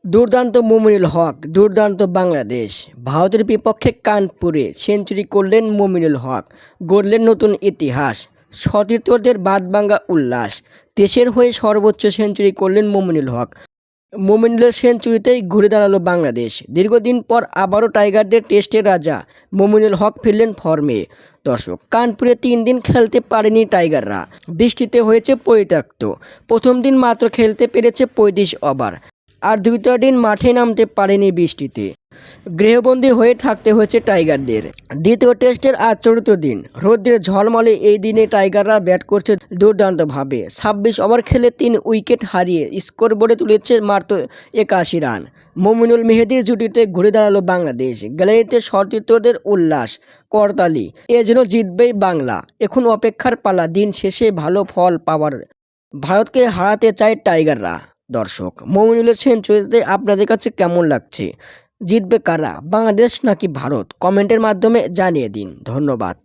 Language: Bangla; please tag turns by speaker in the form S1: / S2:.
S1: দুর্দান্ত মুমিনুল হক, দুর্দান্ত বাংলাদেশ। ভারতের বিপক্ষে কানপুরে সেঞ্চুরি করলেন মুমিনুল হক, গড়লেন নতুন ইতিহাস। সতীর্থদের বাঁধভাঙা উল্লাস। দেশের হয়ে সর্বোচ্চ সেঞ্চুরি করলেন মুমিনুল হক। মুমিনুলের সেঞ্চুরিতেই ঘুরে দাঁড়ালো বাংলাদেশ। দীর্ঘদিন পর আবারও টাইগারদের টেস্টের রাজা মুমিনুল হক ফিরলেন ফর্মে। দর্শক, কানপুরে 3 দিন খেলতে পারেনি টাইগাররা। বৃষ্টিতে হয়েছে পরিত্যক্ত। প্রথম দিন মাত্র খেলতে পেরেছে 35 ওভার। আর দ্বিতীয় দিন মাঠে নামতে পারেনি বৃষ্টিতে। গৃহবন্দী হয়ে থাকতে হয়েছে টাইগারদের। দ্বিতীয় টেস্টের আজ চতুর্থ দিন। রৌদ্রের ঝলমলে এই দিনে টাইগাররা ব্যাট করছে দুর্দান্তভাবে। 26 ওভার খেলে 3 উইকেট হারিয়ে স্কোরবোর্ডে তুলেছে মাত্র 81 রান। মুমিনুল মেহেদীর জুটিতে ঘুরে দাঁড়ালো বাংলাদেশ। গ্যালারিতে সতীর্থদের উল্লাস, করতালি। এ যেন জিতবেই বাংলা। এখন অপেক্ষার পালা দিন শেষে ভালো ফল পাওয়ার। ভারতকে হারাতে চায় টাইগাররা। দর্শক, মুমিনুলের সেঞ্চুরিতে আপনাদের কাছে কেমন লাগছে? জিতবে কারা, বাংলাদেশ নাকি ভারত? কমেন্টের মাধ্যমে জানিয়ে দিন। ধন্যবাদ।